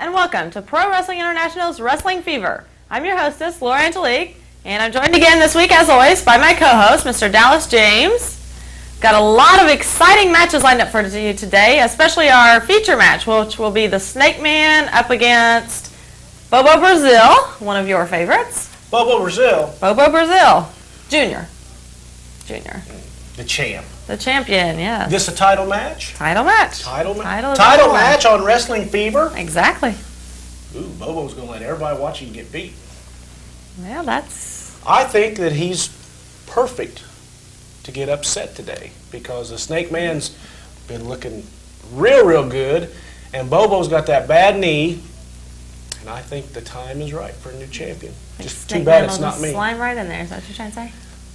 and welcome to Pro Wrestling International's Wrestling Fever. I'm your hostess, Laura Angelique, and I'm joined again this week, as always, by my co-host, Mr. Dallas James. Got a lot of exciting matches lined up for you today, especially our feature match, which will be the Snake Man up against Bobo Brazil, one of your favorites. Bobo Brazil. Bobo Brazil, Junior. The champ. The champion, yeah. This a title match? Title match. Title match on Wrestling Fever? Exactly. Ooh, Bobo's going to let everybody watch him get beat. Well, that's... I think that he's perfect to get upset today because the Snake Man's been looking real good, and Bobo's got that bad knee, and I think the time is right for a new champion. Just too bad it's not me. Slime right in there, is that what you're trying to say?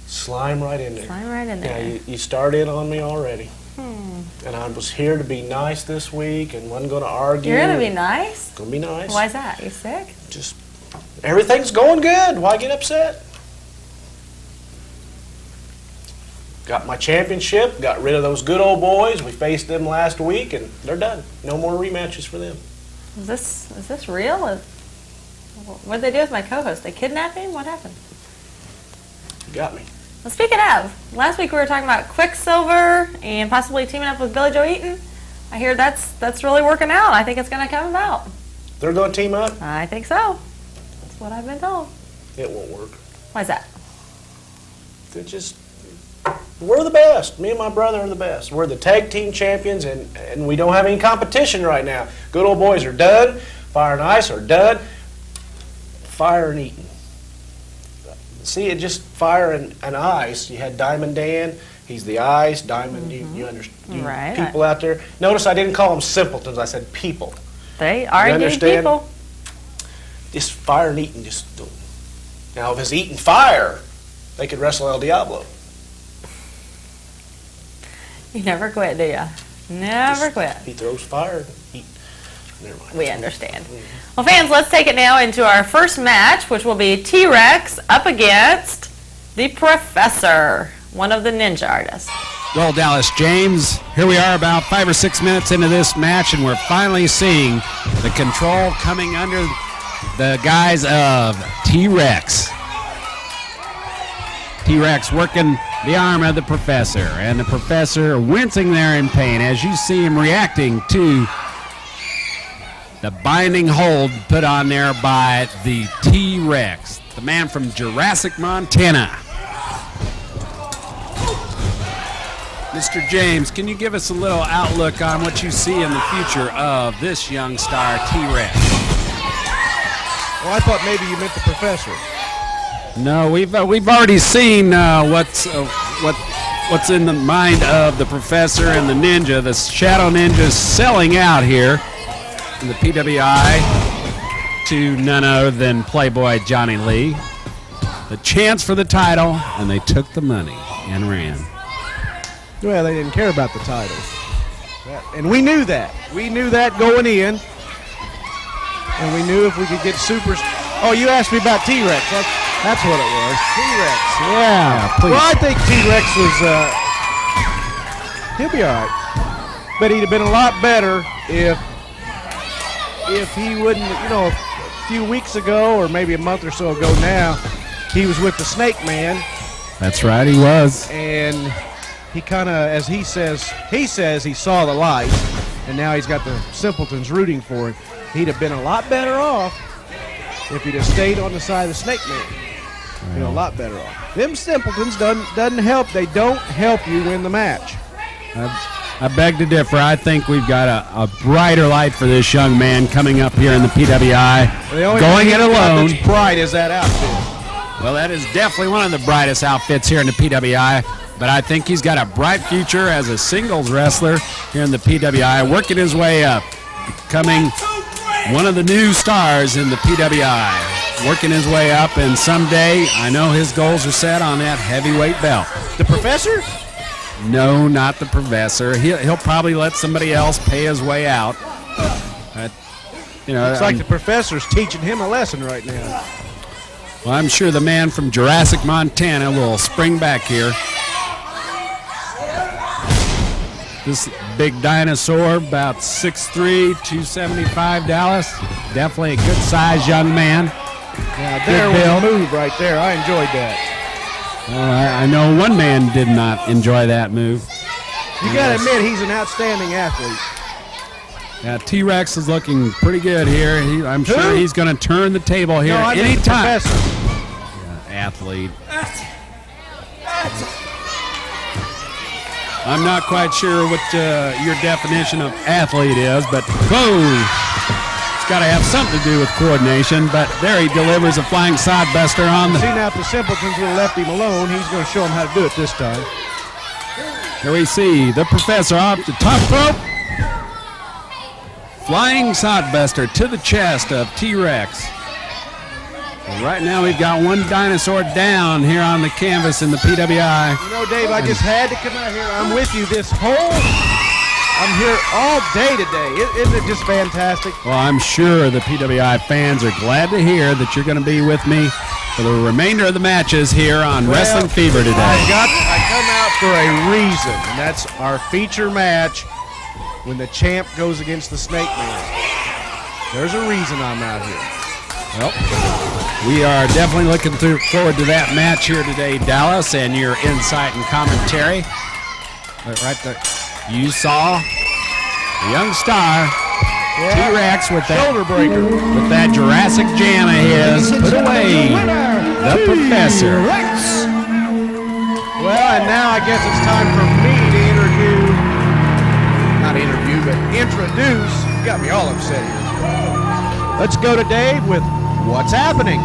Slime right in there. Slime right in there. Yeah, you start in on me already. And I was here to be nice this week and wasn't going to argue. You're going to be nice? Going to be nice. Why's that? You sick? Just, everything's going good. Why get upset? Got my championship, got rid of those good old boys. We faced them last week, and they're done. No more rematches for them. Is this real? What did they do with my co-host? They kidnapped him? What happened? You got me. Well, speaking of, last week we were talking about Quicksilver and possibly teaming up with Billy Joe Eaton. I hear that's really working out. I think it's going to come about. They're going to team up? I think so. That's what I've been told. It won't work. Why's that? We're the best. Me and my brother are the best. We're the tag team champions, and we don't have any competition right now. Good old boys are done. Fire and Ice are done. Fire and Eaton. See, it just Fire and Ice. You had Diamond Dan. He's the Ice. Diamond, you understand. Right. People out there. Notice I didn't call them simpletons. I said people. They are indeed people. Just Fire and Eaton just don't. Now, if it's Eaton Fire, they could wrestle El Diablo. You never quit, do you? Never quit. He throws fire. Never mind. We understand. Well, fans, let's take it now into our first match, which will be T-Rex up against the Professor, one of the ninja artists. Well, Dallas James, here we are about 5 or 6 minutes into this match, and we're finally seeing the control coming under the guise of T-Rex. T-Rex working the arm of the Professor, and the Professor wincing there in pain as you see him reacting to the binding hold put on there by the T-Rex, the man from Jurassic, Montana. Mr. James, can you give us a little outlook on what you see in the future of this young star T-Rex? Well, I thought maybe you meant the Professor. No, we've already seen what's in the mind of the Professor and the Ninja. The Shadow Ninja selling out here in the PWI to none other than Playboy Johnny Lee. The chance for the title, and they took the money and ran. Well, they didn't care about the titles, and we knew that. We knew that going in, and we knew if we could get super. Oh, you asked me about T-Rex. That's what it was. T-Rex. Yeah. Please. Well, I think T-Rex was, he'll be all right. But he'd have been a lot better if he wouldn't, a few weeks ago or maybe a month or so ago now, he was with the Snake Man. That's right, he was. And he kind of, as he says he saw the light, and now he's got the simpletons rooting for him. He'd have been a lot better off if he'd have stayed on the side of the Snake Man. A lot better off. Them simpletons doesn't help. They don't help you win the match. I beg to differ. I think we've got a brighter light for this young man coming up here in the PWI. Going it alone. That's bright as that outfit. Well, that is definitely one of the brightest outfits here in the PWI. But I think he's got a bright future as a singles wrestler here in the PWI, working his way up, becoming one of the new stars in the PWI, working his way up, and someday I know his goals are set on that heavyweight belt. The Professor? No, not the Professor. He'll probably let somebody else pay his way out. It's like the Professor's teaching him a lesson right now. Well, I'm sure the man from Jurassic, Montana will spring back here. This big dinosaur, about 6'3", 275, Dallas. Definitely a good size young man. Yeah, there was a move right there. I enjoyed that. I know one man did not enjoy that move. You got to admit, he's an outstanding athlete. Yeah, T-Rex is looking pretty good here. I'm sure he's going to turn the table here anytime. Athlete. I'm not quite sure what your definition of athlete is, but it's got to have something to do with coordination. But there he delivers a flying side buster on the. See, now if the Simpletons would have left him alone, he's going to show him how to do it this time. Here we see the professor off the top rope. Flying side buster to the chest of T-Rex. Right now we've got one dinosaur down here on the canvas in the PWI. You know, Dave, I just had to come out here. I'm with you I'm here all day today. Isn't it just fantastic? Well, I'm sure the PWI fans are glad to hear that you're going to be with me for the remainder of the matches here on Wrestling Fever today. I come out for a reason, and that's our feature match when the champ goes against the Snake Man. There's a reason I'm out here. Well, we are definitely looking forward to that match here today, Dallas, and your insight and commentary. Right there, you saw the young star, T-Rex, with that shoulder breaker, with that Jurassic jam of his, put away the professor. Well, and now I guess it's time for me to introduce. You got me all upset here. Let's go to Dave with what's happening.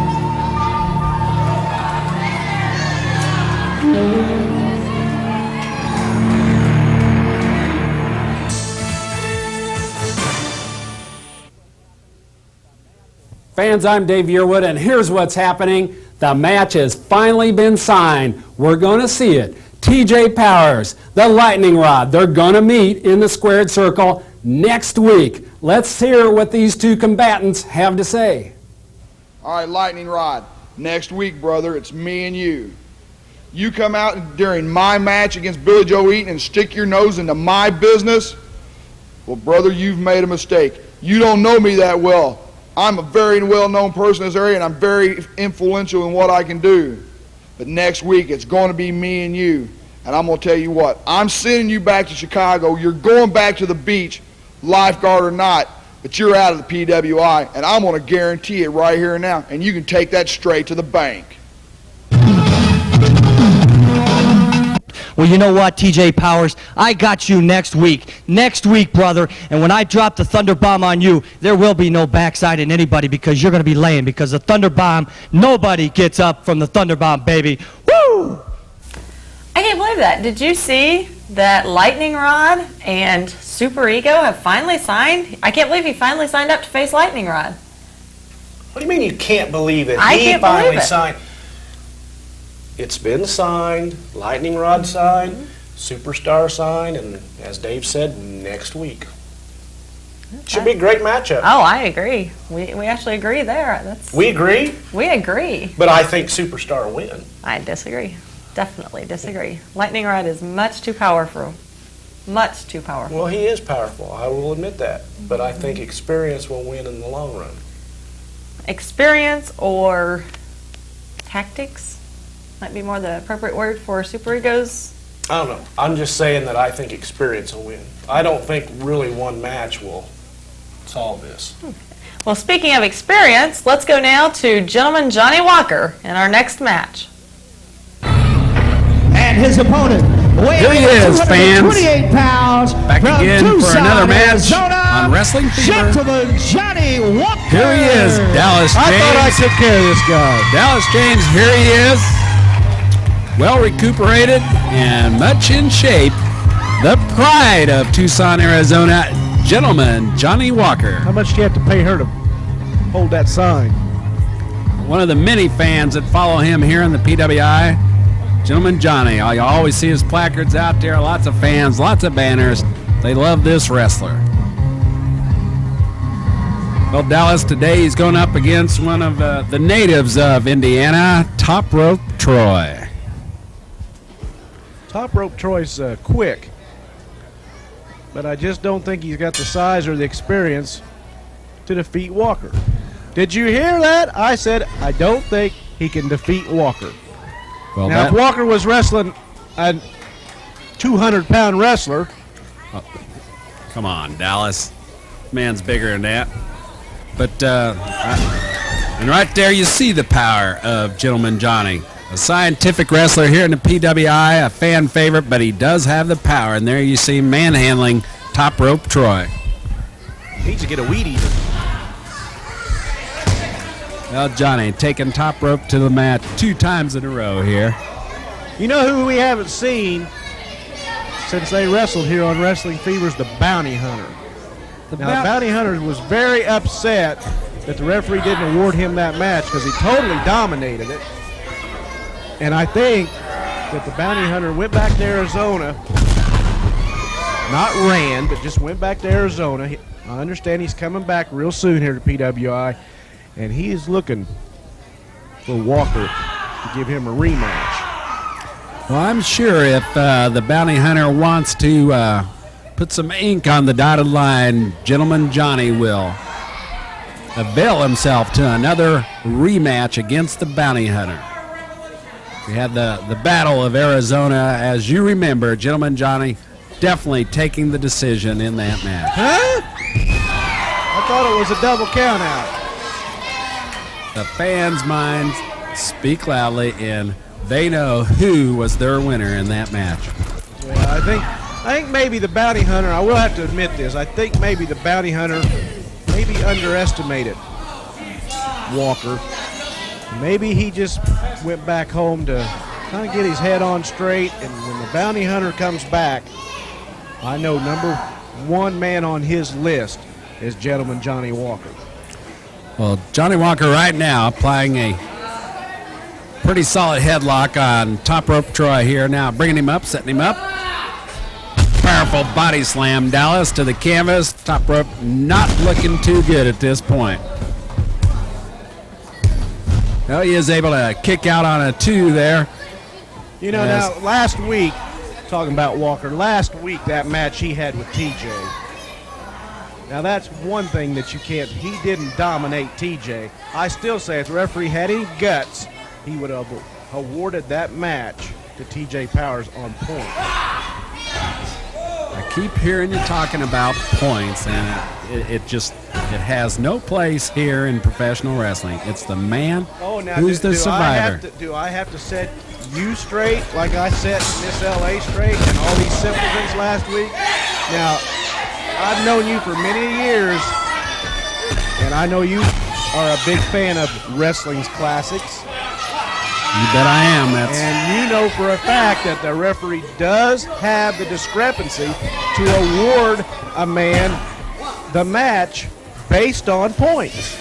Fans, I'm Dave Yearwood, and here's what's happening. The match has finally been signed. We're going to see it. TJ Powers, the Lightning Rod, they're going to meet in the squared circle next week. Let's hear what these two combatants have to say. All right, Lightning Rod, next week, brother, it's me and you. You come out during my match against Billy Joe Eaton and stick your nose into my business? Well, brother, you've made a mistake. You don't know me that well. I'm a very well-known person in this area, and I'm very influential in what I can do. But next week, it's going to be me and you. And I'm going to tell you what, I'm sending you back to Chicago. You're going back to the beach, lifeguard or not, but you're out of the PWI, and I'm going to guarantee it right here and now, and you can take that straight to the bank. Well, you know what, TJ Powers? I got you next week. Next week, brother. And when I drop the Thunder Bomb on you, there will be no backside in anybody because you're going to be laying. Because the Thunder Bomb, nobody gets up from the Thunder Bomb, baby. Woo! I can't believe that. Did you see that Lightning Rod and Super Ego have finally signed? I can't believe he finally signed up to face Lightning Rod. What do you mean you can't believe it? I can't believe finally it. signed. It's been signed, Lightning Rod signed, Superstar signed, and as Dave said, next week. Should be a great matchup. Oh, I agree. We actually agree there. We agree, We agree. but I think Superstar will win. I disagree. Definitely disagree. Lightning Rod is much too powerful. Much too powerful. Well, he is powerful, I will admit that, but I think experience will win in the long run. Experience or tactics might be more the appropriate word for Super Ego's. I don't know. I'm just saying that I think experience will win. I don't think really one match will solve this. Well, speaking of experience, let's go now to Gentleman Johnny Walker in our next match. And his opponent, Here he is, fans. 228 pounds, Back from again for Tucson, another match Arizona, on Wrestling Fever. Gentleman Johnny Walker. Here he is, Dallas James. I thought I took care of this guy. Dallas James, here he is. Well recuperated and much in shape. The pride of Tucson, Arizona, Gentleman Johnny Walker. How much do you have to pay her to hold that sign? One of the many fans that follow him here in the PWI. Gentleman Johnny, you always see his placards out there, lots of fans, lots of banners. They love this wrestler. Well, Dallas, today he's going up against one of the natives of Indiana, Top Rope Troy. Top Rope Troy's quick. but I just don't think he's got the size or the experience to defeat Walker. Did you hear that? I said I don't think he can defeat Walker. Well, now, if Walker was wrestling a 200-pound wrestler. Come on, Dallas. Man's bigger than that. But, and right there you see the power of Gentleman Johnny. A scientific wrestler here in the PWI, a fan favorite, but he does have the power. And there you see him manhandling Top Rope Troy. Needs to get a weed eater. Well, Johnny taking Top Rope to the mat 2 times in a row here. You know who we haven't seen since they wrestled here on Wrestling Fever's the Bounty Hunter. The Bounty Hunter was very upset that the referee didn't award him that match because he totally dominated it. And I think that the Bounty Hunter went back to Arizona, not ran, but just went back to Arizona. I understand he's coming back real soon here to PWI, and he is looking for Walker to give him a rematch. Well, I'm sure if the Bounty Hunter wants to put some ink on the dotted line, Gentleman Johnny will avail himself to another rematch against the Bounty Hunter. We had the Battle of Arizona. As you remember, Gentleman Johnny definitely taking the decision in that match. Huh? I thought it was a double count out. The fans' minds speak loudly, and they know who was their winner in that match. Yeah, I think maybe the Bounty Hunter, I will have to admit this, I think maybe the Bounty Hunter maybe underestimated Walker. Maybe he just went back home to kind of get his head on straight, and when the Bounty Hunter comes back, I know number 1 man on his list is Gentleman Johnny Walker. Well, Johnny Walker right now applying a pretty solid headlock on Top Rope Troy here. Now bringing him up, setting him up. Powerful body slam, Dallas, to the canvas. Top Rope not looking too good at this point. Well, he is able to kick out on a 2 there. You know, now last week, talking about Walker, last week that match he had with TJ. Now that's one thing that you can't, he didn't dominate TJ. I still say if the referee had any guts, he would have awarded that match to TJ Powers on point. I keep hearing you talking about points, and it has no place here in professional wrestling. It's the man who's the survivor. Do I have to set you straight like I set Miss LA straight and all these simpletons last week? Now, I've known you for many years, and I know you are a big fan of wrestling's classics. You bet I am. And you know for a fact that the referee does have the discrepancy to award a man the match based on points.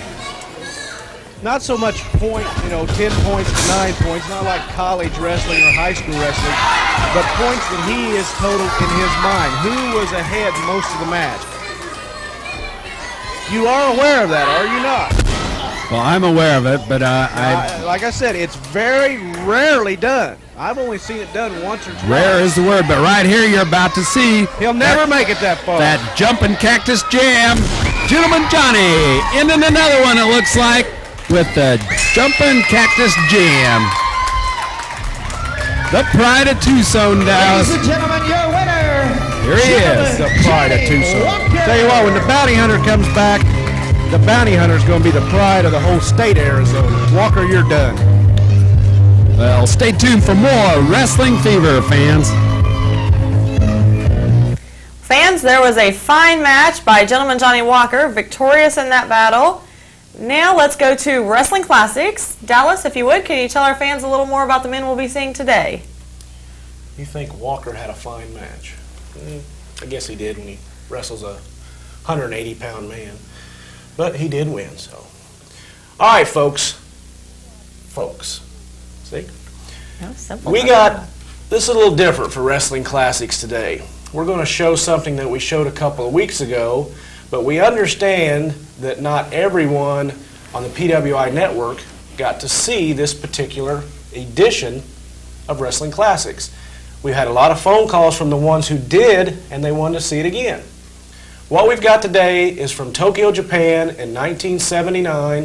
Not so much 10 points to 9 points, not like college wrestling or high school wrestling, but points that he is total in his mind. Who was ahead most of the match? You are aware of that, are you not? Well, I'm aware of it, but like I said, it's very rarely done. I've only seen it done once or twice. Rare is the word, but right here you're about to see. He'll never make it that far. That jumping cactus jam. Gentleman Johnny in another one, it looks like, with the jumping cactus jam. The Pride of Tucson, Dallas. Ladies and gentlemen, your winner. Here he is. The Pride of Tucson. Tell you what, when the Bounty Hunter comes back, the Bounty Hunter is going to be the pride of the whole state of Arizona. Walker, you're done. Well, stay tuned for more Wrestling Fever, fans. Fans, there was a fine match by Gentleman Johnny Walker, victorious in that battle. Now let's go to Wrestling Classics. Dallas, if you would, can you tell our fans a little more about the men we'll be seeing today? You think Walker had a fine match? I guess he did when he wrestles a 180-pound man. But he did win, so. All right, folks. See? No, simple. We got, this is a little different for Wrestling Classics today. We're going to show something that we showed a couple of weeks ago, but we understand that not everyone on the PWI network got to see this particular edition of Wrestling Classics. We've had a lot of phone calls from the ones who did, and they wanted to see it again. What we've got today is from Tokyo, Japan in 1979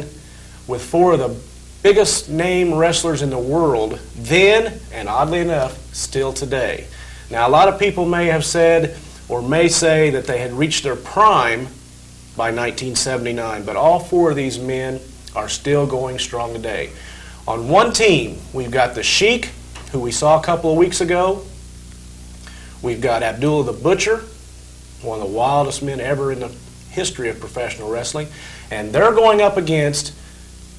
with 4 of the biggest name wrestlers in the world then, and oddly enough, still today. Now, a lot of people may have said or may say that they had reached their prime by 1979, but all 4 of these men are still going strong today. On one team, we've got the Sheik, who we saw a couple of weeks ago. We've got Abdullah the Butcher, one of the wildest men ever in the history of professional wrestling, and they're going up against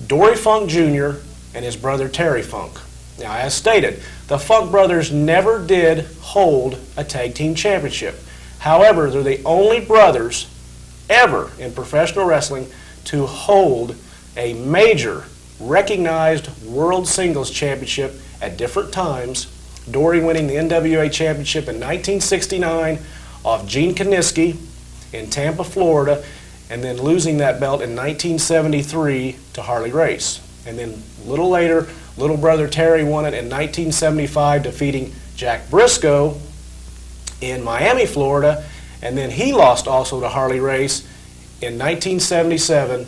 Dory Funk Jr. and his brother Terry Funk. Now, as stated, the Funk brothers never did hold a tag team championship. However, they're the only brothers ever in professional wrestling to hold a major recognized world singles championship at different times. Dory winning the NWA championship in 1969 off Gene Kiniski in Tampa, Florida, and then losing that belt in 1973 to Harley Race. And then a little later, little brother Terry won it in 1975, defeating Jack Briscoe in Miami, Florida, and then he lost also to Harley Race in 1977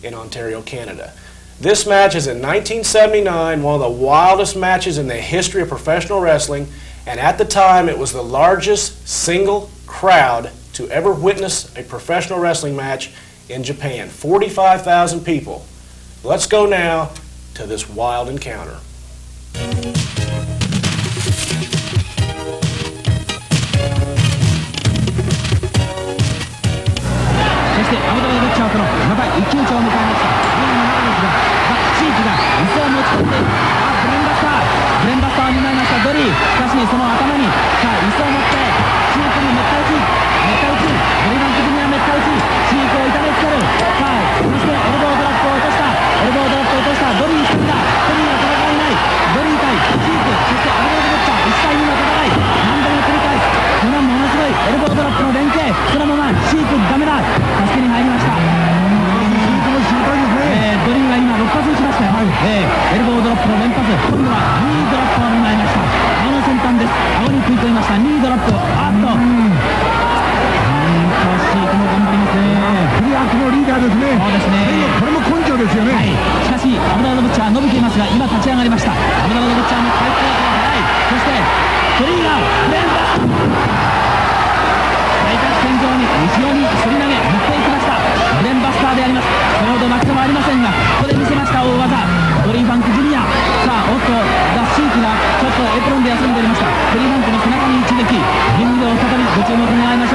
in Ontario, Canada. This match is in 1979, one of the wildest matches in the history of professional wrestling, and at the time it was the largest single crowd to ever witness a professional wrestling match in Japan. 45,000 people. Let's go now to this wild encounter.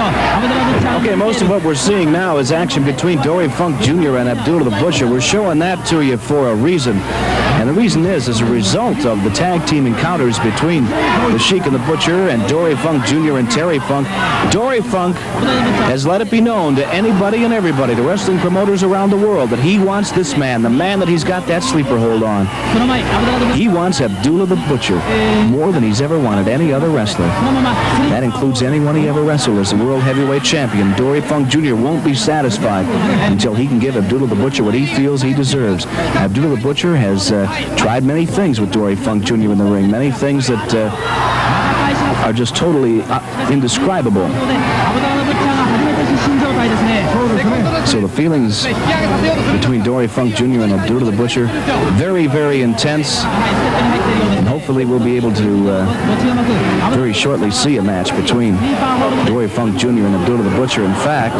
'em. Okay, most of what we're seeing now is action between Dory Funk Jr. and Abdullah the Butcher. We're showing that to you for a reason. And the reason is as a result of the tag team encounters between the Sheik and the Butcher and Dory Funk Jr. and Terry Funk. Dory Funk has let it be known to anybody and everybody, the wrestling promoters around the world, that he wants this man, the man that he's got that sleeper hold on. He wants Abdullah the Butcher more than he's ever wanted any other wrestler. That includes anyone he ever wrestled as the World Heavyweight Champion. Dory Funk Jr. won't be satisfied until he can give Abdullah the Butcher what he feels he deserves. Abdullah the Butcher has tried many things with Dory Funk Jr. in the ring, many things that are just totally indescribable. So the feelings between Dory Funk Jr. and Abdullah the Butcher, very, very intense. And hopefully we'll be able to very shortly see a match between Dory Funk Jr. and Abdullah the Butcher. In fact,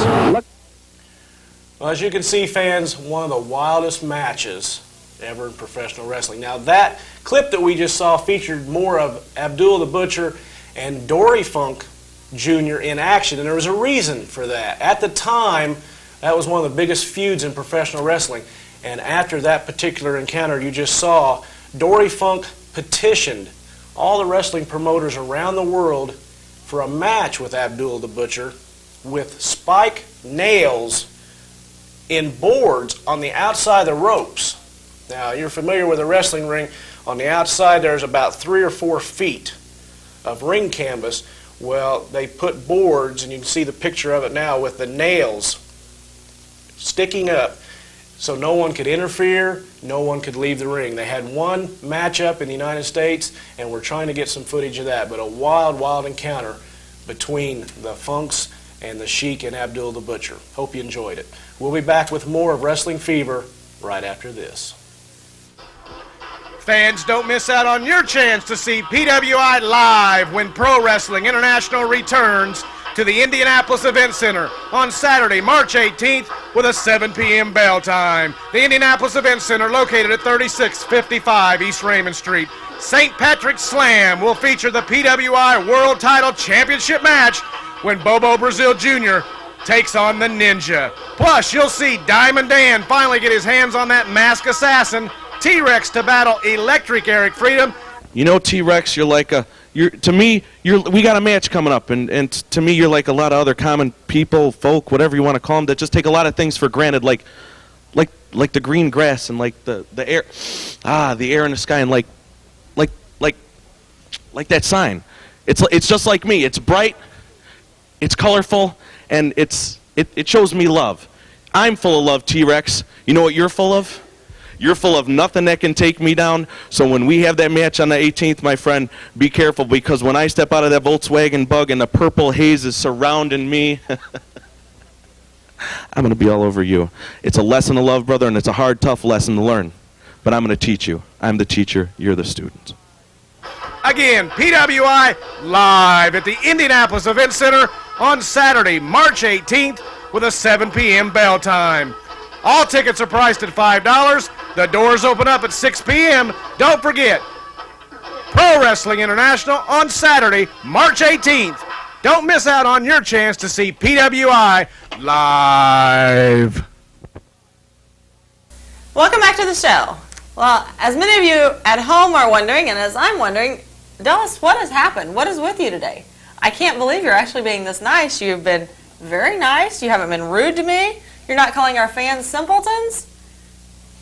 well, as you can see, fans, one of the wildest matches ever in professional wrestling. Now, that clip that we just saw featured more of Abdullah the Butcher and Dory Funk Jr. in action, and there was a reason for that. At the time, that was one of the biggest feuds in professional wrestling, and after that particular encounter you just saw, Dory Funk petitioned all the wrestling promoters around the world for a match with Abdullah the Butcher with spike nails in boards on the outside of the ropes. Now, you're familiar with a wrestling ring. On the outside there's about 3 or 4 feet of ring canvas. Well, they put boards, and you can see the picture of it now, with the nails sticking up so no one could interfere, no one could leave the ring. They had one matchup in the United States, and we're trying to get some footage of that, but a wild, wild encounter between the Funks and the Sheik and Abdul the Butcher. Hope you enjoyed it. We'll be back with more of Wrestling Fever right after this. Fans, don't miss out on your chance to see PWI live when Pro Wrestling International returns to the Indianapolis Event Center on Saturday, March 18th with a 7 p.m. bell time. The Indianapolis Event Center, located at 3655 East Raymond Street. St. Patrick's Slam will feature the PWI World Title Championship match when Bobo Brazil Jr. takes on the Ninja. Plus, you'll see Diamond Dan finally get his hands on that masked assassin, T-Rex, to battle Electric Eric Freedom. You know, T-Rex, we got a match coming up, and to me, you're like a lot of other common people, folk, whatever you want to call them, that just take a lot of things for granted, like the green grass and like the air, the air in the sky, and like that sign. It's just like me. It's bright, it's colorful, and it shows me love. I'm full of love, T-Rex. You know what you're full of? You're full of nothing that can take me down. So when we have that match on the 18th, my friend, be careful, because when I step out of that Volkswagen Bug and the purple haze is surrounding me, I'm going to be all over you. It's a lesson of love, brother, and it's a hard, tough lesson to learn. But I'm going to teach you. I'm the teacher. You're the student. Again, PWI live at the Indianapolis Event Center on Saturday, March 18th with a 7 p.m. bell time. All tickets are priced at $5. The doors open up at 6 p.m. Don't forget, Pro Wrestling International on Saturday, March 18th. Don't miss out on your chance to see PWI live. Welcome back to the show. Well, as many of you at home are wondering, and as I'm wondering, Dallas, what has happened? What is with you today? I can't believe you're actually being this nice. You've been very nice. You haven't been rude to me. You're not calling our fans simpletons?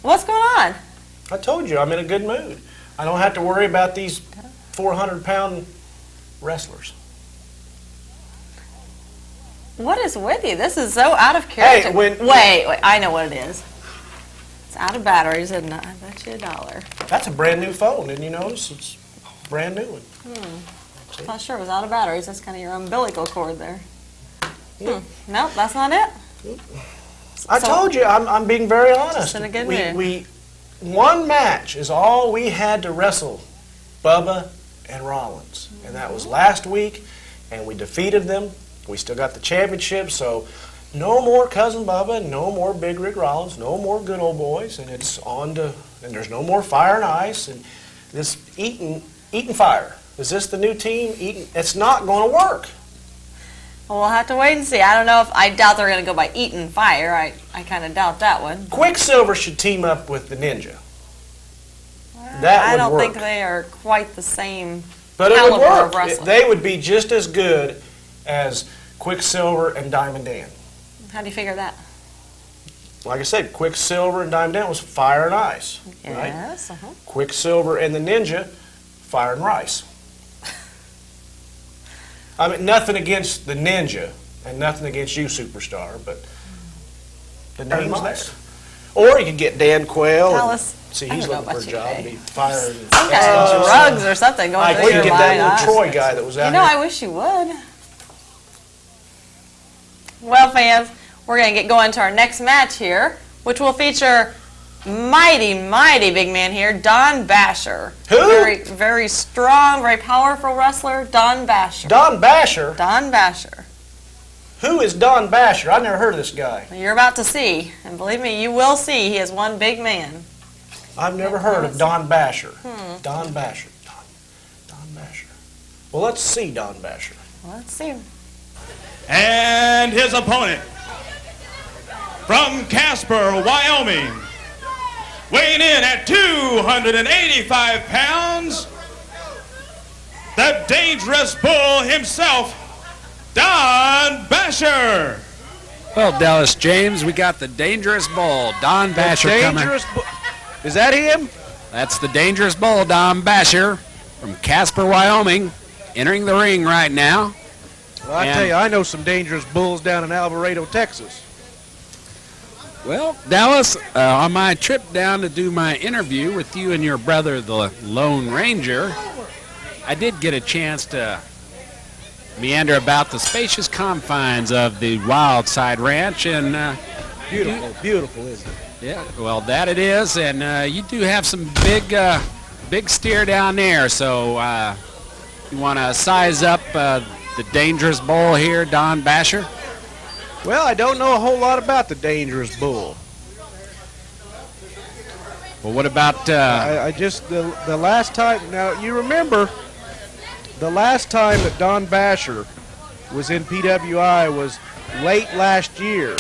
What's going on? I told you, I'm in a good mood. I don't have to worry about these 400-pound wrestlers. What is with you? This is so out of character. Hey, wait, I know what it is. It's out of batteries, and I bet you $1. That's a brand new phone, didn't you notice? It's a brand new one. I'm not sure it was out of batteries. That's kind of your umbilical cord there. Nope, that's not it. I told you, I'm being very honest. Just in a good mood. One match is all we had to wrestle Bubba and Rollins. And that was last week, and we defeated them. We still got the championship, so no more Cousin Bubba, no more Big Rick Rollins, no more good old boys, and it's on to, and there's no more Fire and Ice, and this Eaton Fire. Is this the new team? Eaton? It's not going to work. Well, we'll have to wait and see. I don't know if, I doubt they're going to go by Eaton Fire. I kind of doubt that one. Quicksilver should team up with the Ninja. I don't think they are quite the same but it would caliber of work. wrestling. They would be just as good as Quicksilver and Diamond Dan. How do you figure that? Like I said, Quicksilver and Diamond Dan was Fire and Ice. Yes. Right? Quicksilver and the Ninja, Fire and Rice. I mean, nothing against the Ninja and nothing against you, Superstar, but the name's there. Or you could get Dan Quayle. See, he's looking for a job to be Fire and some kind of drugs or something going through your mind. Get that little Troy guy that was out here. here. I wish you would. Well, fans, we're going to get going to our next match here, which will feature mighty big man here, Don Basher. Who? Very strong, very powerful wrestler, Don Basher. Don Basher? Don Basher. Who is Don Basher? I've never heard of this guy. You're about to see, and believe me, you will see. He is one big man. I've never heard of Don Basher. Don Basher. Don Basher. Well, let's see Don Basher. Let's see him. And his opponent, from Casper, Wyoming, weighing in at 285 pounds, the Dangerous Bull himself, Don Basher. Well, Dallas James, we got the Dangerous Bull, Don Basher coming. Is that him? That's the Dangerous Bull, Don Basher, from Casper, Wyoming, entering the ring right now. Well, I tell you, I know some dangerous bulls down in Alvarado, Texas. Well, Dallas, on my trip down to do my interview with you and your brother, the Lone Ranger, I did get a chance to meander about the spacious confines of the Wildside Ranch, and Beautiful, isn't it? yeah, well, that it is, and you do have some big steer down there. So you want to size up the dangerous bull here, Don Basher? Well, I don't know a whole lot about the dangerous bull. Well, what about? I just the last time. Now you remember, the last time that Don Basher was in PWI was late last year,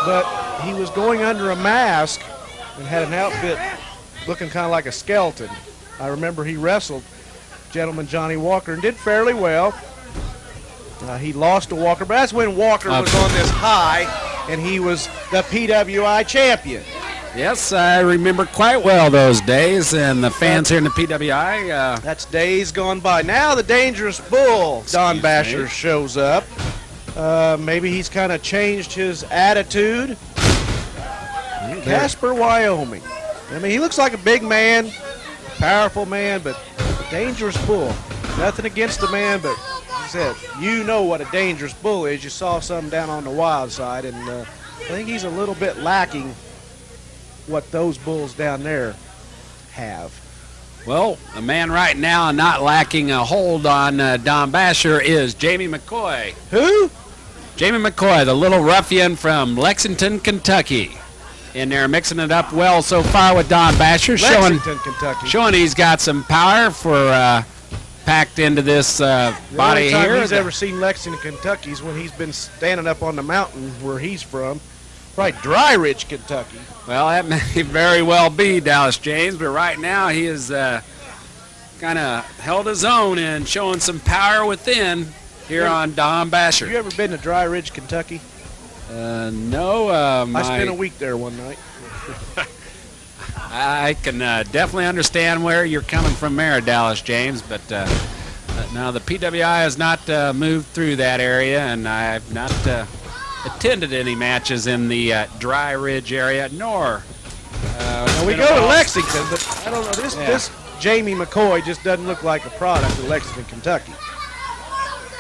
but he was going under a mask and had an outfit looking kind of like a skeleton. I remember he wrestled gentleman Johnny Walker and did fairly well. He lost to Walker, but that's when Walker was on this high, and he was the PWI champion. Yes, I remember quite well those days, and the fans here in the PWI. That's days gone by. Now the dangerous bull, Don Basher, shows up. Maybe he's kind of changed his attitude. Casper, Wyoming. I mean, he looks like a big man, powerful man, but a dangerous bull. Nothing against the man, but he said, you know what a dangerous bull is. You saw some down on the wild side, and I think he's a little bit lacking what those bulls down there have. Well, the man right now not lacking a hold on Don Basher is Jamie McCoy. Who? Jamie McCoy, the little ruffian from Lexington, Kentucky. In there mixing it up well so far with Don Basher, Lexington, Kentucky. showing he's got some power for packed into this body the only time here. he's ever seen Lexington, Kentucky is when he's been standing up on the mountain where he's from. Right, Dry Ridge, Kentucky. Well, that may very well be Dallas James, but right now he is kind of held his own and showing some power within here on Don Basher. Have you ever been to Dry Ridge, Kentucky? No. I spent a week there one night. I can definitely understand where you're coming from there, Dallas James, but no, the PWI has not moved through that area, and I've not attended any matches in the Dry Ridge area, nor. We go to Lexington, but I don't know. This Jamie McCoy just doesn't look like a product of Lexington, Kentucky.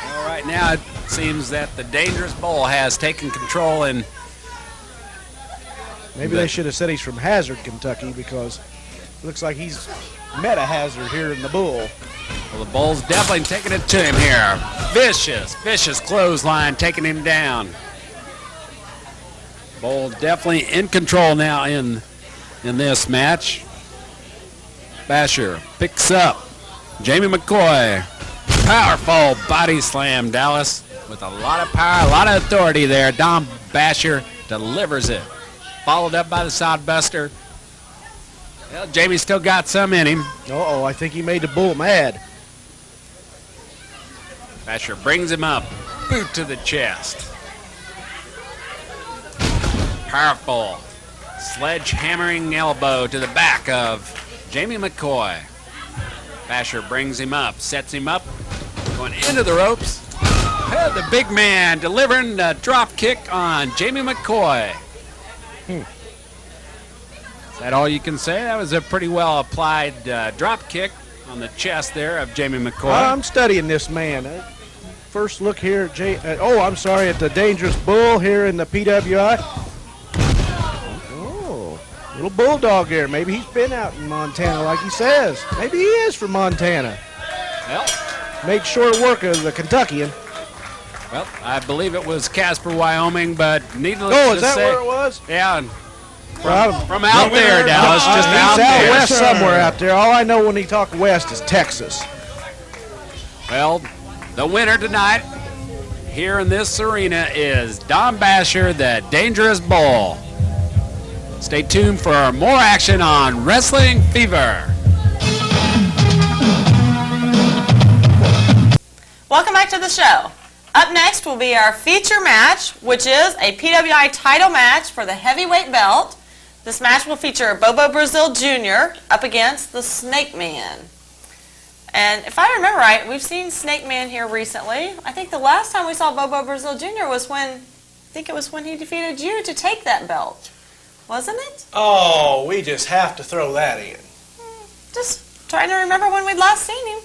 Well, right now it seems that the dangerous bull has taken control, and maybe they should have said he's from Hazard, Kentucky, because it looks like he's met a hazard here in the bull. well, the bull's definitely taking it to him here. Vicious clothesline taking him down. Bull definitely in control now in this match. Basher picks up Jamie McCoy. Powerful body slam, Dallas, with a lot of power, a lot of authority there. Don Basher delivers it. Followed up by the Sodbuster. Well, Jamie still got some in him. Uh-oh, I think he made the bull mad. Basher brings him up. Boot to the chest. Powerful sledgehammering elbow to the back of Jamie McCoy. Basher brings him up, sets him up, going into the ropes. The big man delivering the drop kick on Jamie McCoy. Is that all you can say? That was a pretty well applied drop kick on the chest there of Jamie McCoy. I'm studying this man. First look here at at the dangerous bull here in the PWI. Oh, little bulldog here. Maybe he's been out in Montana like he says. Maybe he is from Montana. Well, made short work of the Kentuckian. Well, I believe it was Casper, Wyoming, but needless to say. Oh, is that where it was? Yeah. From out there, Dallas, just out he's out there. west somewhere out there. All I know when he talks west is Texas. Well, the winner tonight here in this arena is Don Basher, the Dangerous Bull. Stay tuned for more action on Wrestling Fever. Welcome back to the show. Up next will be our feature match, which is a PWI title match for the heavyweight belt. This match will feature Bobo Brazil Jr. up against the Snake Man. And if I remember right, we've seen Snake Man here recently. I think the last time we saw Bobo Brazil Jr. was when think it was when he defeated you to take that belt, wasn't it? Oh, we just have to throw that in. Just trying to remember when we'd last seen him.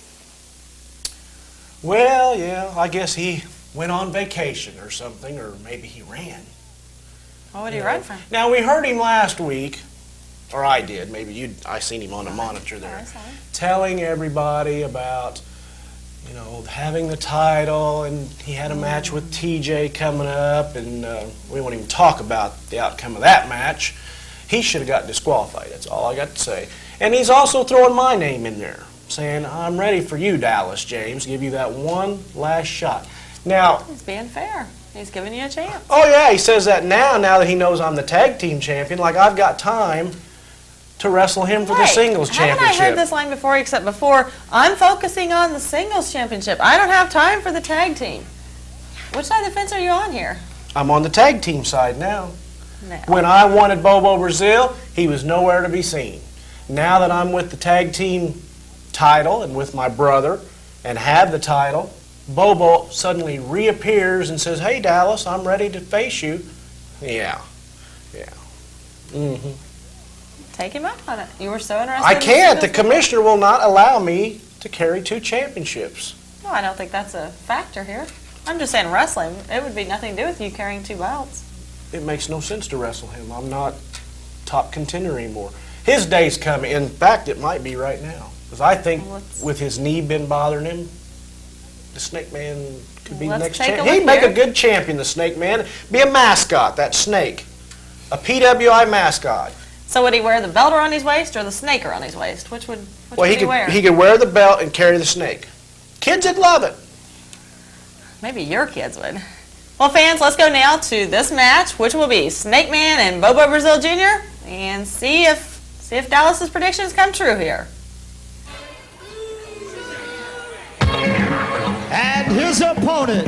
Well, yeah, I guess he went on vacation or something, or maybe he ran. What would he run from? Now, we heard him last week, or I did, maybe I seen him on the monitor there, telling everybody about, you know, having the title, and he had a match with TJ coming up, and we won't even talk about the outcome of that match. He should have got disqualified, that's all I got to say. And he's also throwing my name in there, saying, I'm ready for you, Dallas James, give you that one last shot. Now, he's being fair. He's giving you a chance. Oh yeah, he says that now that he knows I'm the tag team champion, like I've got time to wrestle him for the singles championship. Haven't I heard this line before, except before, I'm focusing on the singles championship. I don't have time for the tag team. Which side of the fence are you on here? I'm on the tag team side now. No. When I wanted Bobo Brazil, he was nowhere to be seen. Now that I'm with the tag team title and with my brother and have the title, Bobo suddenly reappears and says, hey Dallas, I'm ready to face you. Yeah. Mm-hmm. Take him up on it. You were so interested. I can't. The commissioner will not allow me to carry 2 championships. No, I don't think that's a factor here. I'm just saying wrestling, it would be nothing to do with you carrying 2 belts. It makes no sense to wrestle him. I'm not top contender anymore. His day's coming. In fact, it might be right now. Because I think with his knee been bothering him, the Snake Man could be the next champion. He'd make a good champion, the Snake Man. Be a mascot, that snake. A PWI mascot. So would he wear the belt around his waist or the snake around his waist? Which would he wear? He could wear the belt and carry the snake. Kids would love it. Maybe your kids would. Well, fans, let's go now to this match, which will be Snake Man and Bobo Brazil Jr. and see if Dallas's predictions come true here. And his opponent,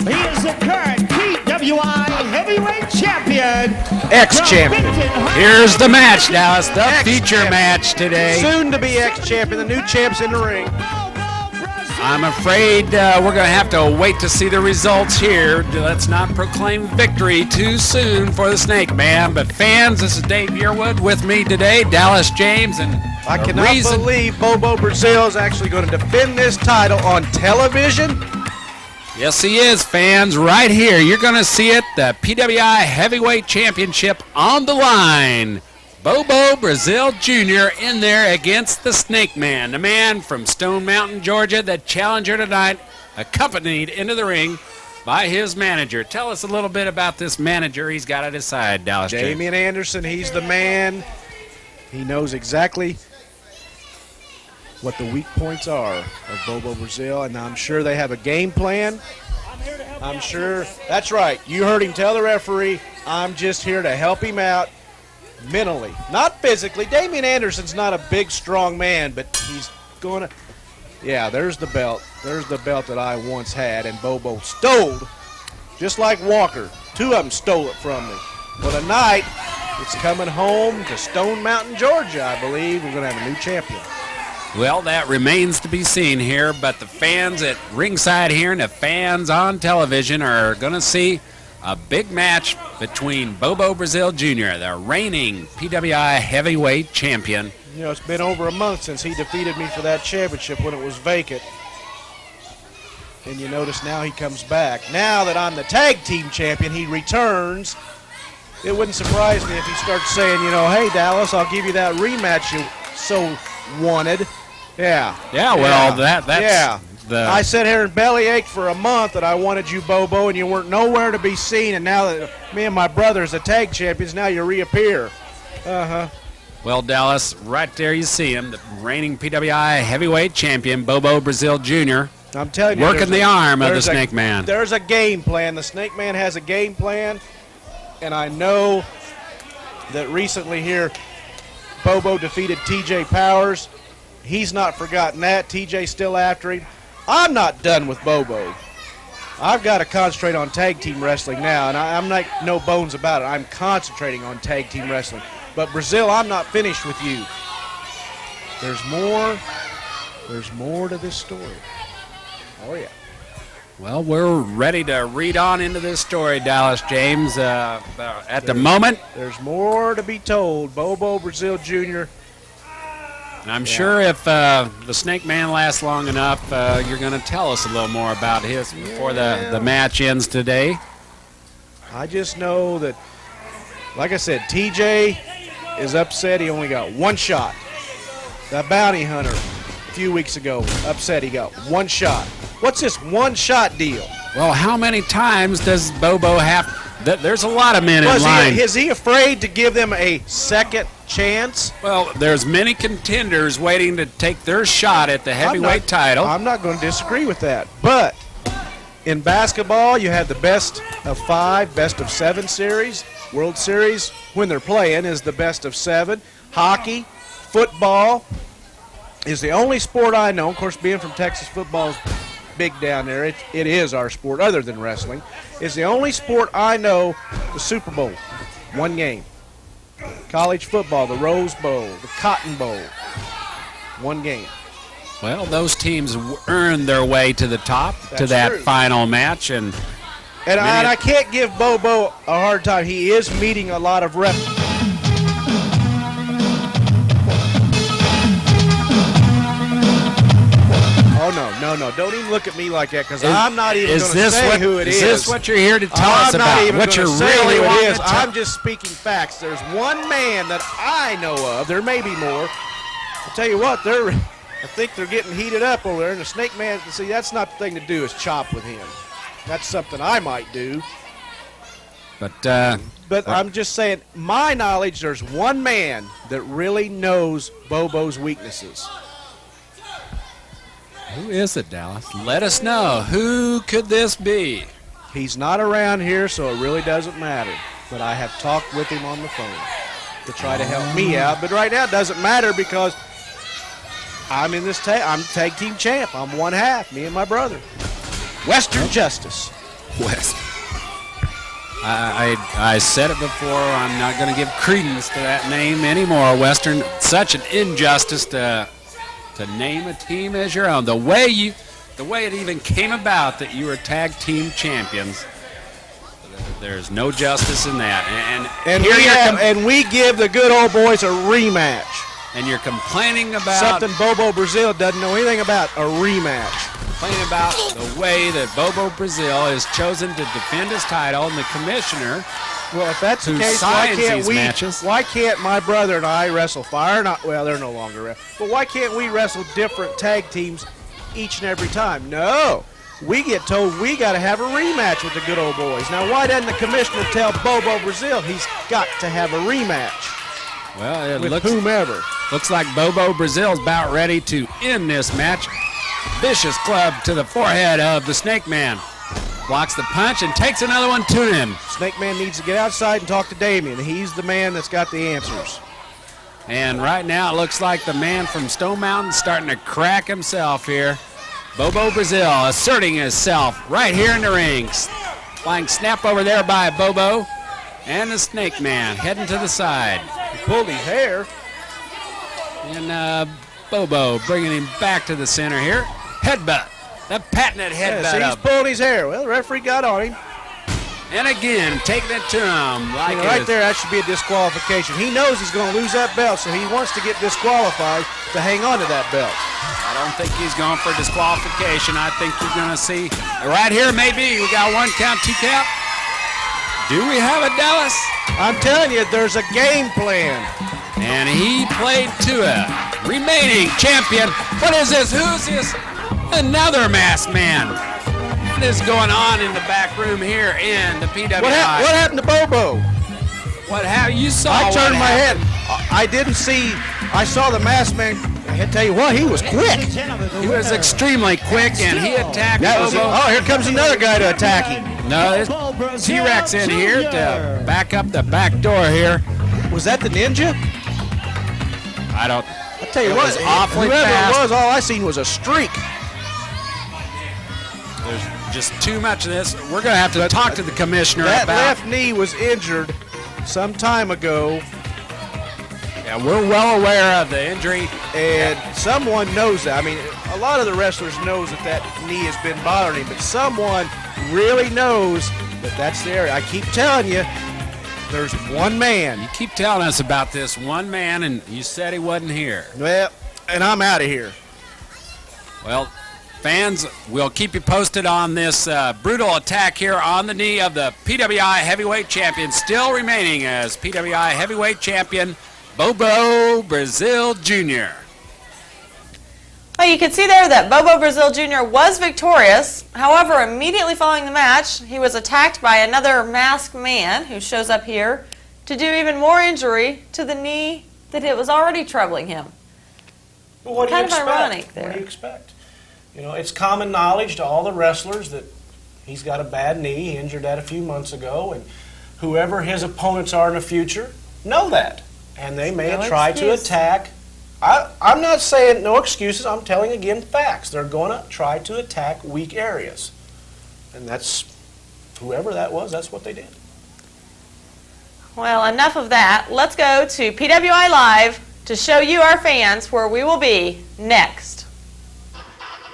he is the current PWI Heavyweight Champion. Ex-champion. Here's the match, Dallas. The feature match today. Soon to be ex-champion. The new champ's in the ring. I'm afraid we're going to have to wait to see the results here. Let's not proclaim victory too soon for the Snake Man. But fans, this is Dave Yearwood with me today, Dallas James, and I cannot believe Bobo Brazil is actually going to defend this title on television. Yes, he is, fans. Right here, you're going to see it. The PWI Heavyweight Championship on the line. Bobo Brazil Jr. in there against the Snake Man, the man from Stone Mountain, Georgia, the challenger tonight, accompanied into the ring by his manager. Tell us a little bit about this manager he's got at his side, Dallas James. Damian Anderson, he's the man. He knows exactly what the weak points are of Bobo Brazil, and I'm sure they have a game plan. I'm sure, that's right, you heard him tell the referee, I'm just here to help him out mentally, not physically. Damian Anderson's not a big, strong man, but he's going to, yeah, there's the belt. There's the belt that I once had, and Bobo stole, just like Walker. 2 of them stole it from me. Well, tonight, it's coming home to Stone Mountain, Georgia, I believe. We're going to have a new champion. Well, that remains to be seen here, but the fans at ringside here and the fans on television are going to see a big match between Bobo Brazil Jr., the reigning PWI heavyweight champion. You know, it's been over a month since he defeated me for that championship when it was vacant. And you notice now he comes back. Now that I'm the tag team champion, he returns. It wouldn't surprise me if he starts saying, you know, hey, Dallas, I'll give you that rematch you so wanted. Yeah. Yeah, well, that's... Yeah. I sat here and bellyache for a month that I wanted you, Bobo, and you weren't nowhere to be seen. And now that me and my brother is the tag champions, now you reappear. Uh-huh. Well, Dallas, right there you see him, the reigning PWI heavyweight champion, Bobo Brazil Jr. I'm telling you, working the arm of the Snake Man. There's a game plan. The Snake Man has a game plan, and I know that recently here, Bobo defeated TJ Powers. He's not forgotten that. TJ's still after him. I'm not done with Bobo. I've got to concentrate on tag team wrestling now, and I'm not no bones about it. I'm concentrating on tag team wrestling. But Brazil, I'm not finished with you. There's more to this story. Oh, yeah. Well, we're ready to read on into this story, Dallas James. At the moment, there's more to be told. Bobo Brazil Jr. And I'm sure if the Snake Man lasts long enough, you're going to tell us a little more about his before the match ends today. I just know that, like I said, TJ is upset he only got one shot. The bounty hunter a few weeks ago upset he got one shot. What's this one-shot deal? Well, how many times does Bobo have? There's a lot of men in line. Is he afraid to give them a second chance? Well, there's many contenders waiting to take their shot at the heavyweight title. I'm not going to disagree with that. But in basketball, you have the best of 5, best of 7 series. World Series, when they're playing, is the best of 7. Hockey, football is the only sport I know. Of course, being from Texas, football is big down there. It is our sport other than wrestling. It's the only sport I know, the Super Bowl, 1 game. College football, the Rose Bowl, the Cotton Bowl, 1 game. Well, those teams earned their way to the top, to that final match. And I can't give Bobo a hard time. He is meeting a lot of reps. Oh, no. Don't even look at me like that, because I'm not even going to say who it is. Is this what you're here to tell us about? I'm not even what going you to say really who want it is. to I'm just speaking facts. There's one man that I know of. There may be more. I'll tell you what, I think they're getting heated up over there. And the Snake Man, see, that's not the thing to do, is chop with him. That's something I might do. But I'm just saying, my knowledge, there's one man that really knows Bobo's weaknesses. Who is it, Dallas? Let us know. Who could this be? He's not around here, so it really doesn't matter. But I have talked with him on the phone to try to help me out. But right now it doesn't matter, because I'm in this I'm tag team champ. I'm 1/2, me and my brother. Western Justice. West. I said it before. I'm not going to give credence to that name anymore. Western, such an injustice to name a team as your own. The way it even came about that you were tag team champions, there's no justice in that. And we give the good old boys a rematch. And you're complaining about something Bobo Brazil doesn't know anything about, a rematch. Complaining about the way that Bobo Brazil is chosen to defend his title, and the commissioner. Well, if that's the case, why can't my brother and I wrestle well, they're no longer wrestling, but why can't we wrestle different tag teams each and every time? No. We get told we got to have a rematch with the good old boys. Now, why doesn't the commissioner tell Bobo Brazil he's got to have a rematch? Well, with whomever. Looks like Bobo Brazil's about ready to end this match. Vicious club to the forehead of the Snake Man. Blocks the punch and takes another one to him. Snake Man needs to get outside and talk to Damien. He's the man that's got the answers. And right now it looks like the man from Stone Mountain starting to crack himself here. Bobo Brazil asserting himself right here in the rings. Flying snap over there by Bobo. And the Snake Man heading to the side. He pulled his hair. And Bobo bringing him back to the center here. Headbutt. The patented headbutt. He's pulling his hair. Well, the referee got on him. And again, taking it to him. Right there, that should be a disqualification. He knows he's going to lose that belt, so he wants to get disqualified to hang on to that belt. I don't think he's going for disqualification. I think you're going to see right here, maybe. We got 1 count, 2 count. Do we have it, Dallas? I'm telling you, there's a game plan. And he played to it. Remaining champion. What is this? Who's this? Another masked man. What is going on in the back room here in the PWI? What happened to Bobo? What happened? You saw. I turned my head. I didn't see. I saw the masked man. I tell you what, he was quick. He was extremely quick, and he attacked Bobo. Oh, here comes another guy to attack him. No, there's T-Rex in here to back up the back door here. Was that the Ninja? I'll tell you what, awfully whoever fast. it was, all I seen was a streak. There's just too much of this. We're going to have to talk to the commissioner that about. That left knee was injured some time ago. Yeah, we're well aware of the injury. And someone knows that. I mean, a lot of the wrestlers knows that knee has been bothering him, but someone really knows that that's the area. I keep telling you, there's one man. You keep telling us about this one man, and you said he wasn't here. Well, and I'm out of here. Well, fans, we'll keep you posted on this brutal attack here on the knee of the PWI heavyweight champion, still remaining as PWI heavyweight champion, Bobo Brazil Jr. Well, you can see there that Bobo Brazil Jr. was victorious. However, immediately following the match, he was attacked by another masked man who shows up here to do even more injury to the knee that it was already troubling him. Well, what do you Kind of expect? ironic there. What do you expect? You know, it's common knowledge to all the wrestlers that he's got a bad knee. He injured that a few months ago, and whoever his opponents are in the future know that. And they may No try to excuse. attack. I'm not saying no excuses. I'm telling, again, facts. They're going to try to attack weak areas. And that's, whoever that was, that's what they did. Well, enough of that. Let's go to PWI Live to show you, our fans, where we will be next.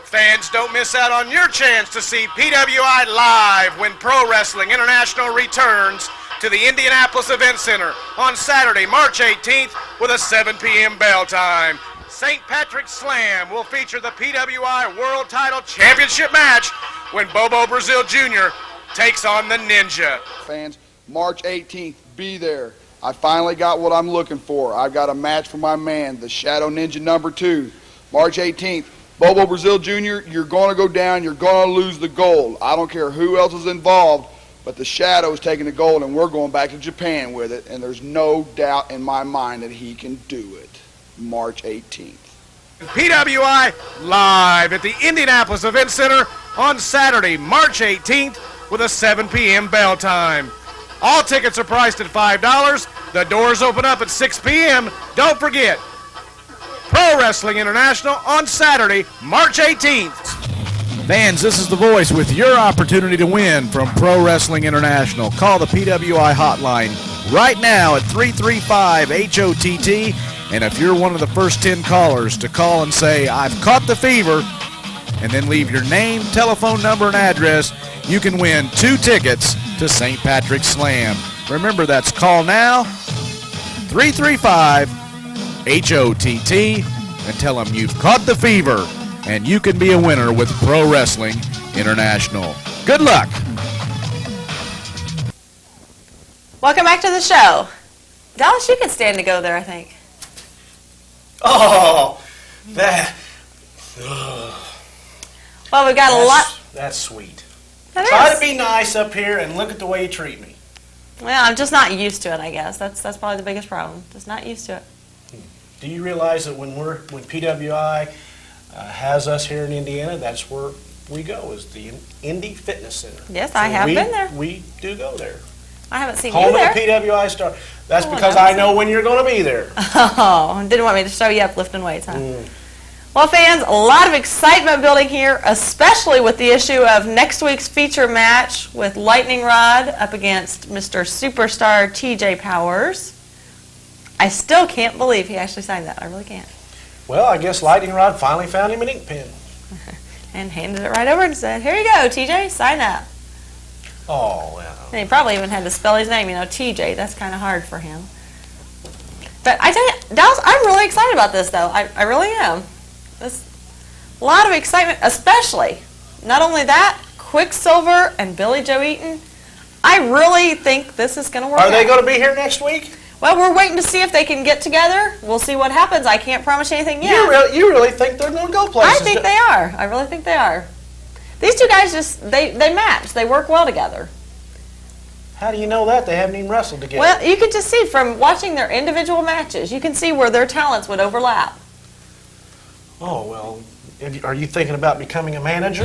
Fans, don't miss out on your chance to see PWI Live when Pro Wrestling International returns to the Indianapolis Event Center on Saturday, March 18th with a 7 p.m. bell time. St. Patrick's Slam will feature the PWI World Title Championship match when Bobo Brazil Jr. takes on the Ninja. Fans, March 18th, be there. I finally got what I'm looking for. I've got a match for my man, the Shadow Ninja #2. March 18th, Bobo Brazil Jr., you're going to go down, you're going to lose the gold. I don't care who else is involved, but the Shadow is taking the gold, and we're going back to Japan with it, and there's no doubt in my mind that he can do it. March 18th. PWI Live at the Indianapolis Event Center on Saturday, March 18th with a 7 p.m. bell time. All tickets are priced at $5. The doors open up at 6 p.m. Don't forget, Pro Wrestling International on Saturday, March 18th. Fans, this is The Voice with your opportunity to win from Pro Wrestling International. Call the PWI hotline right now at 335-HOTT. And if you're one of the first 10 callers to call and say, I've caught the fever, and then leave your name, telephone number, and address, you can win 2 tickets to St. Patrick's Slam. Remember, that's call now, 335-HOTT, and tell them you've caught the fever, and you can be a winner with Pro Wrestling International. Good luck. Welcome back to the show. Dallas, you can stand to go there, I think. Oh, that. Well, we've got a lot. That's sweet. That Try is. to be nice up here and look at the way you treat me. Well, I'm just not used to it, I guess. That's probably the biggest problem. Just not used to it. Do you realize that when PWI has us here in Indiana, that's where we go, is the Indy Fitness Center. Yes, I have been there. We do go there. I haven't seen Home you there. of the PWI star. That's Oh, because I I haven't know when you're going to be there. Oh, didn't want me to show you up lifting weights, huh? Well, fans, a lot of excitement building here, especially with the issue of next week's feature match with Lightning Rod up against Mr. Superstar TJ Powers. I still can't believe he actually signed that. I really can't. Well, I guess Lightning Rod finally found him an ink pen. And handed it right over and said, here you go, TJ, sign up. Oh, well. And he probably even had to spell his name, TJ. That's kind of hard for him. But I tell you, Dallas, I'm really excited about this, though. I really am. There's a lot of excitement, especially, not only that, Quicksilver and Billy Joe Eaton. I really think this is going to work out. Are they going to be here next week? Well, we're waiting to see if they can get together. We'll see what happens. I can't promise you anything yet. You really think they're going to go places? I think they are. I really think they are. These two guys they match. They work well together. How do you know that? They haven't even wrestled together. Well, you can just see from watching their individual matches, you can see where their talents would overlap. Oh, well, are you thinking about becoming a manager?